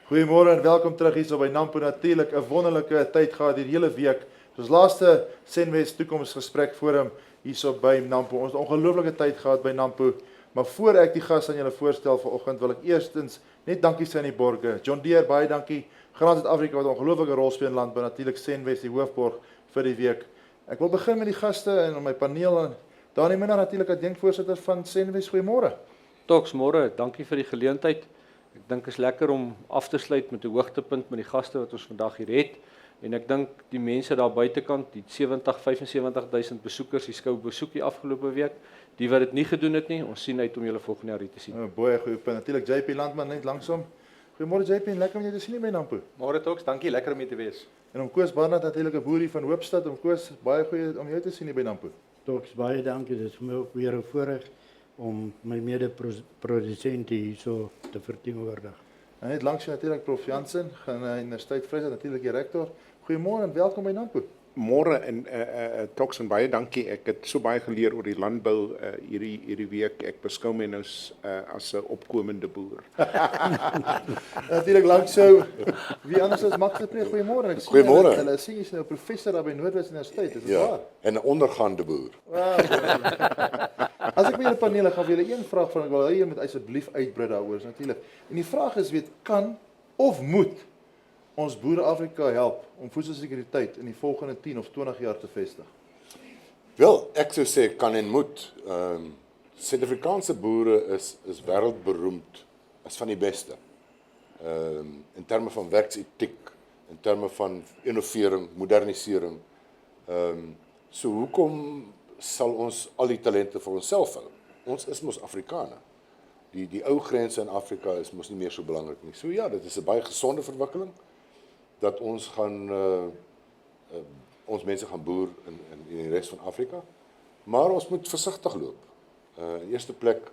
Goeiemôre en welkom terug hier so by Nampo. Natuurlik 'n wonderlike tyd gehad die hele week. Ons laaste Senwes toekomsgesprek forum hierso by Nampo. Ons het 'n ongelooflike tyd gehad by Nampo. Maar voor ek die gas aan julle voorstel vanoggend, wil ek eerstens net dankie sê aan die borgers. John Deere, baie dankie. Graan Suid-Afrika wat 'n ongelooflike rol speel in landbou. Natuurlik Senwes die hoofborg vir die week. Ek wil begin met die gaste en my paneel. Dani Minnar, natuurlik adjunkvoorsitter van Senwes. Goeiemôre. Toks, môre, dankie vir die geleentheid. Ek dink is lekker om af te sluit met 'n hoogtepunt met die gaste wat ons vandag hier het. En ek dink die mense daar buitekant, die 75.000 besoekers, die skou besoek die afgelope week, die wat dit nie gedoen het nie, ons sien uit om julle volgende jaar hier te sien. Baie goeie punt. Natuurlik JP Landman net langsom. Goeiemôre JP, en lekker om jou te sien hier by Nampo. Môre Toks, dankie, lekker om hier te wees. En om Koos Barnard natuurlik 'n boerie van Hoopstad. Om Koos, baie goeie om jou te sien hier by Nampo. Toks, baie dankie. Dit is vir my ook weer 'n voorreg om my mede-produsente hierso te verteenwoordig. En net langs jou natuurlik Prof Jansen, gaan Universiteit Vryheid natuurlik die rektor. Goeiemôre en welkom by Nampo. Môre en Toks en baie dankie. Ek het so baie geleer oor die landbou hierdie week. Ek beskou my nou as 'n opkomende boer. Natuurlik langs jou wie anders as Max de Pre. Goeiemôre. Ek sien Goeiemôre. Hulle sien jy's nou 'n professor daar by Noordwes Universiteit. Is dit Ja, waar? en 'n ondergaande boer. As ek met julle panele gaan vir julle een vraag van ek wil hê jy moet asseblief uitbrei daaroor is natuurlik. En die vraag is kan of moet ons boere Afrika help om voedselsekuriteit in die volgende 10 of 20 jaar te vestig? Wel, ek sou sê kan en moet. Suid-Afrikaanse boere is wêreldberoemd as van die beste. In terme van werksetiek, in terme van innovering, modernisering. So hoekom sal ons al die talente vir onsself hou? Ons is mos Afrikaner. Die ou grense in Afrika is mos nie meer so belangrik nie. So ja, dit is 'n baie gesonde verwikkeling dat ons gaan ons mense gaan boer in die res van Afrika. Maar ons moet versigtig loop. In eerste plek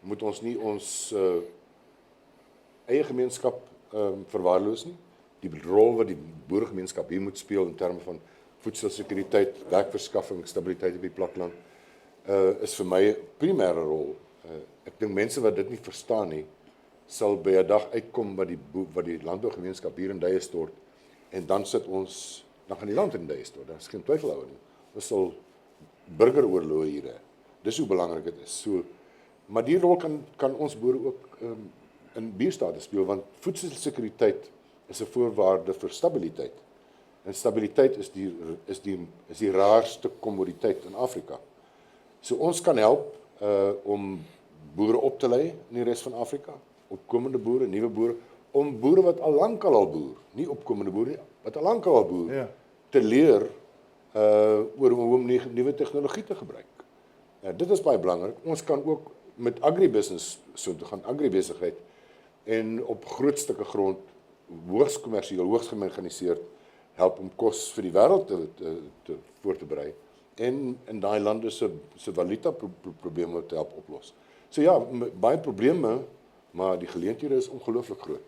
moet ons nie ons eie gemeenskap verwaarloos nie. Die rol wat die boeregemeenskap hier moet speel in terme van voedselsekuriteit, werkverskaffing, stabiliteit op die platteland is vir my 'n primêre rol. Ek dink mense wat dit nie verstaan nie, sal by 'n dag uitkom wat die landbougemeenskap hier in duie stort en dan gaan die land in duie stort. Daar is geen twyfel oor nie. Ons sal burgeroorloë hier hê. Dis hoe belangrik dit is. So, maar die rol kan ons boere ook in bierstaat speel want voedselsekuriteit is 'n voorwaarde vir stabiliteit. En stabiliteit is die raarste kommoditeit in Afrika. So ons kan help om boere op te lei in die res van Afrika, opkomende boere, nuwe boere, om boere wat al lankal al boer, nie opkomende boere nie, wat al lankal al boer, Ja. te leer oor hoe om nuwe tegnologie te gebruik. Dit is baie belangrik. Ons kan ook met agribusiness so toe gaan, agribesigheid en op groot stukke grond hoogs kommersieel, hoogs gemekaniseerd help om kos vir die wêreld te voor te berei en in daai lande se valuta probleme te help oplos. So ja, baie probleme, maar die geleenthede is ongelooflik groot.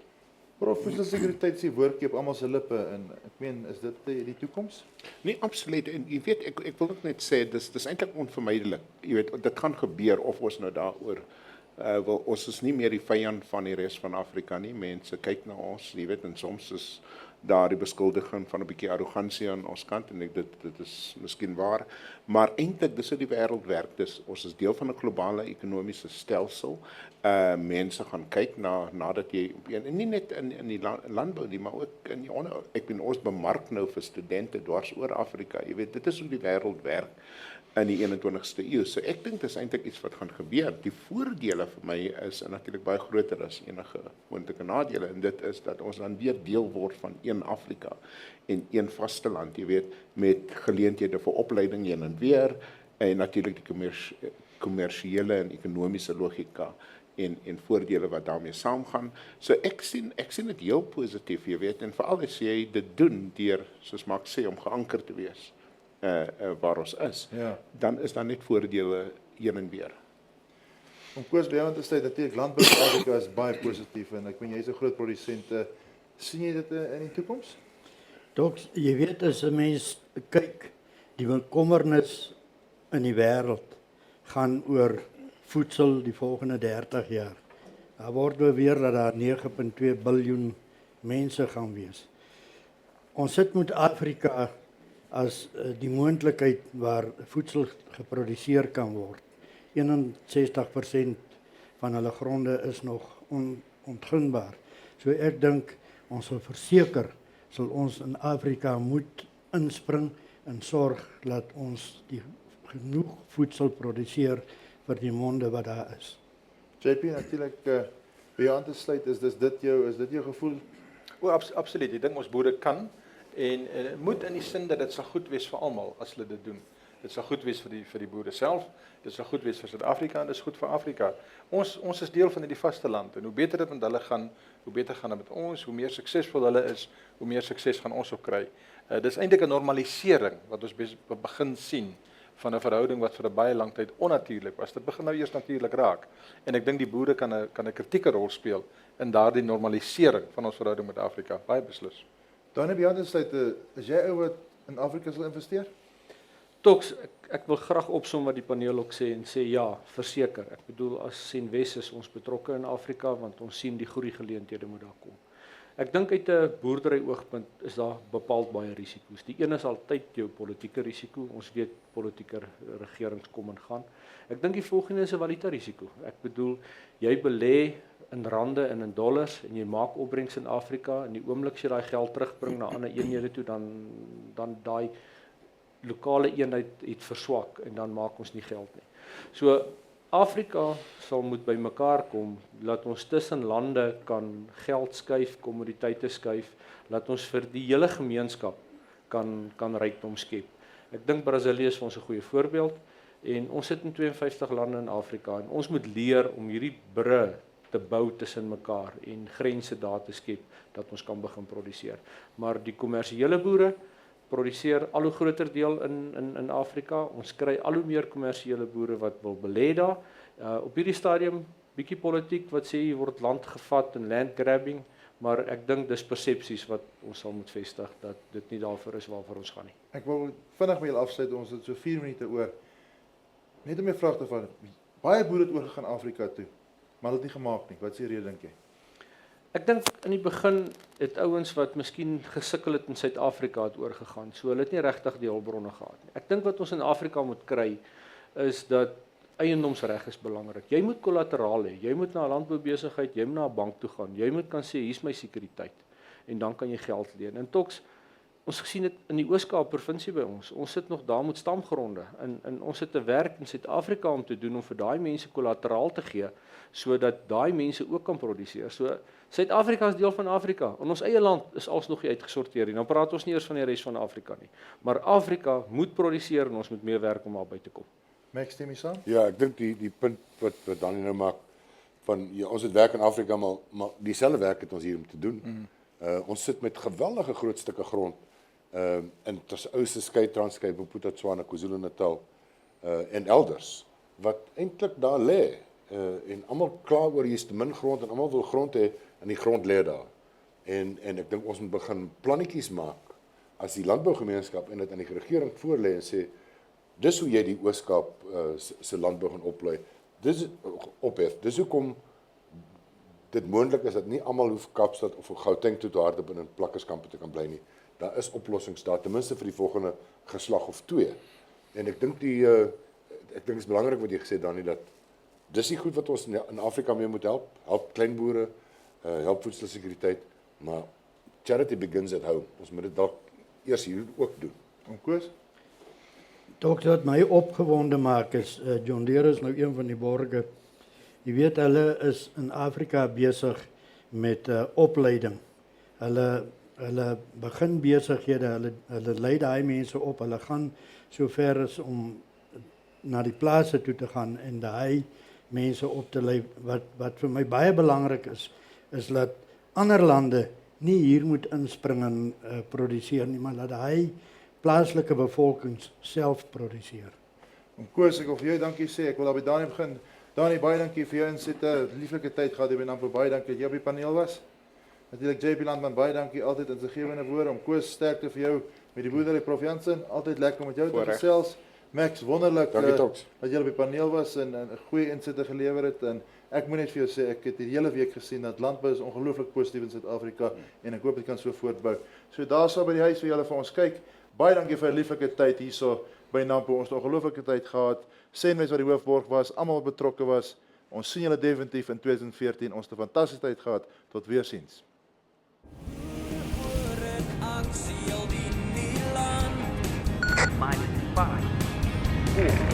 Prof, voedselsekuriteit is die woordjie op almal se lippe en ek meen, is dit die toekoms? Nee, absoluut. En jy weet, ek wil ook net sê dis eintlik onvermydelik. Jy weet, dit gaan gebeur of ons nou daaroor ons is nie meer die vyand van die res van Afrika nie. Mense kyk na ons, jy weet, en soms is daar die beskuldiging van 'n bietjie arrogansie aan ons kant en dit is miskien waar, maar eintlik dis hoe die wêreld werk. Ons is deel van 'n globale ekonomiese stelsel. Mense gaan kyk nadat jy en nie net in die landbou nie, maar ook in die ons bemark nou vir studente dwars oor Afrika. Jy weet, dit is hoe die wêreld werk in die 21ste eeu. So ek dink dis eintlik iets wat gaan gebeur. Die voordele vir my is natuurlik baie groter as enige moontlike nadele en dit is dat ons dan weer deel word van een Afrika en een vasteland, jy weet, met geleenthede vir opleiding heen en weer en natuurlik die kommersiële en ekonomiese logika en voordele wat daarmee saamgaan. So ek sien dit heel positief, jy weet, en veral as jy dit doen deur, soos Max sê, om geanker te wees waar ons is, Ja. dan is daar net voordele heen en weer. Om Koos by jou aan te sluit, natuurlik landbou in Afrika is baie positief en ek meen jy's 'n groot produsent. Sien jy dit in die toekoms? Toks, jy weet as 'n mens kyk, die bekommernis in die wêreld gaan oor voedsel die volgende 30 jaar. Daar word beweer dat daar 9.2 biljoen mense gaan wees. Ons sit met Afrika as die moontlikheid waar voedsel geproduseer kan word. 61% van hulle gronde is nog ontginbaar. So ek dink ons sal verseker sal ons in Afrika moet inspring en sorg dat ons die genoeg voedsel produseer vir die monde wat daar is. JP, natuurlik by jou aan te sluit, is dit jou gevoel? O, absoluut. Ek dink ons boere kan en moet in die sin dat dit sal goed wees vir almal as hulle dit doen. Dit sal goed wees vir die boere self, dit sal goed wees vir Suid-Afrika en dit is goed vir Afrika. Ons is deel van hierdie vasteland en hoe beter dit met hulle gaan, hoe beter gaan dit met ons, hoe meer suksesvol hulle is, hoe meer sukses gaan ons ook kry. Dis eintlik 'n normalisering wat ons begin sien van 'n verhouding wat vir 'n baie lang tyd onnatuurlik was. Dit begin nou eers natuurlik raak. En ek dink die boere kan 'n kritieke rol speel in daardie normalisering van ons verhouding met Afrika. Baie beslis. Dan by jou aan te sluit, is jy ou wat in Afrika sal investeer? Toks, ek wil graag opsom wat die paneel ook sê en sê ja, verseker. Ek bedoel as Senwes is ons betrokke in Afrika want ons sien die groei geleenthede moet daar kom. Ek dink uit 'n boerdery oogpunt is daar bepaald baie risiko's. Die een is altyd jou politieke risiko. Ons weet politieke regerings kom en gaan. Ek dink die volgende is 'n valuta risiko. Ek bedoel jy belê in rande en in dollars en jy maak opbrengs in Afrika en die oomblik as jy daai geld terugbring na ander eenhede toe dan daai lokale eenheid het verswak en dan maak ons nie geld nie. So Afrika sal moet bymekaar kom, laat ons tussen lande kan geld skuif, kommoditeite skuif, laat ons vir die hele gemeenskap kan rykdom skep. Ek dink Brasilië is vir ons 'n goeie voorbeeld en ons sit in 52 lande in Afrika en ons moet leer om hierdie brûe te bou tussen mekaar en grense daar te skep dat ons kan begin produseer. Maar die kommersiële boere produseer al hoe groter deel in Afrika. Ons kry al hoe meer kommersiële boere wat wil belê daar. Op hierdie stadium bietjie politiek wat sê hier word land gevat en land grabbing, maar ek dink dis persepsies wat ons sal moet vestig dat dit nie daarvoor is waarvoor ons gaan nie. Ek wil vinnig met julle afsluit, ons het so 4 minute oor. Net om 'n vraag te vra. Baie boere het oorgegaan Afrika toe, maar hulle het nie gemaak nie. Wat is die rede dink jy? Ek dink in die begin het ouens wat miskien gesukkel het in Suid-Afrika het oorgegaan. So hulle het nie regtig die hulpbronne gehad nie. Ek dink wat ons in Afrika moet kry is dat eiendomsreg is belangrik. Jy moet kollateraal hê. Jy moet na 'n landboubesigheid, jy moet na 'n bank toe gaan. Jy moet kan sê hier's my sekuriteit en dan kan jy geld leen. En toks ons gesien dit in die Oos-Kaap provinsie by ons. Ons sit nog daar met stamgronde en ons het 'n werk in Suid-Afrika om te doen om vir daai mense kollateraal te gee sodat daai mense ook kan produseer. So Suid-Afrika is deel van Afrika. En ons eie land is alsnog nie uitgesorteer nie. Nou praat ons nie eers van die res van Afrika nie. Maar Afrika moet produseer en ons moet meer werk om daarby te kom. Max, stem jy saam? Ja, ek dink die punt wat Dani nou maak van ja, ons het werk in Afrika maar dieselfde werk het ons hier om te doen. Ons sit met geweldige groot stukke grond in Ouse Skei, Transkei, Boputa, Tswana, KwaZulu-Natal en elders wat eintlik daar lê en almal kla oor hier's te min grond en almal wil grond hê en die grond lê daar. En ek dink ons moet begin plannetjies maak as die landbougemeenskap en dit aan die regering voorlê en sê dis hoe jy die Oos-Kaap se landbou gaan oplei. Dis ophef. Dis hoekom dit moontlik is dat nie almal hoef Kaapstad of Gauteng toe te hardloop en in plakkerskampe te kan bly nie. Daar is oplossings daar ten minste vir die volgende geslag of 2. En ek dink ek dink dit is belangrik wat jy gesê Dani dat dis die goed wat ons in Afrika mee moet help kleinboere, help voedselsekuriteit, maar charity begins at home. Ons moet dit dalk eers hier ook doen. Om Koos? Toch wat my opgewonde maak is, John Deere is nou een van die borge. Jy weet, hulle is in Afrika besig met opleiding. Hulle begin besighede, hulle lei daai mense op, hulle gaan so ver as om na die plase toe te gaan en daai mense op te lei. Wat vir my baie belangrik is dat ander lande nie hier moet inspring en produseer nie, maar dat hy plaaslike bevolking self produseer. Om Koos, ek wil vir jou dankie sê. Ek wil daar by Dani begin. Dani, baie dankie vir jou insette. Lieflike tyd gehad hier by Nampo. Baie dankie dat jy op die paneel was. Natuurlik JP Landman, baie dankie altyd insiggewende woorde. Om Koos, sterkte vir jou met die boerdery Prof Jansen. Altyd lekker om met jou te gesels. Max, wonderlik Dankie, Toks. dat jy op die paneel was en 'n goeie insigte gelewer het en ek moet net vir jou sê ek het die hele week gesien dat landbou is ongelooflik positief in Suid-Afrika en ek hoop dit kan so voortbou. So daarso by die huis vir julle vir ons kyk. Baie dankie vir 'n lieflike tyd hierso by Nampo. Ons het 'n ongelooflike tyd gehad. Senwes wat die hoofborg was, almal betrokke was. Ons sien julle definitief in 2014. Ons het 'n fantastiese tyd gehad. Tot weersiens. -5, 4,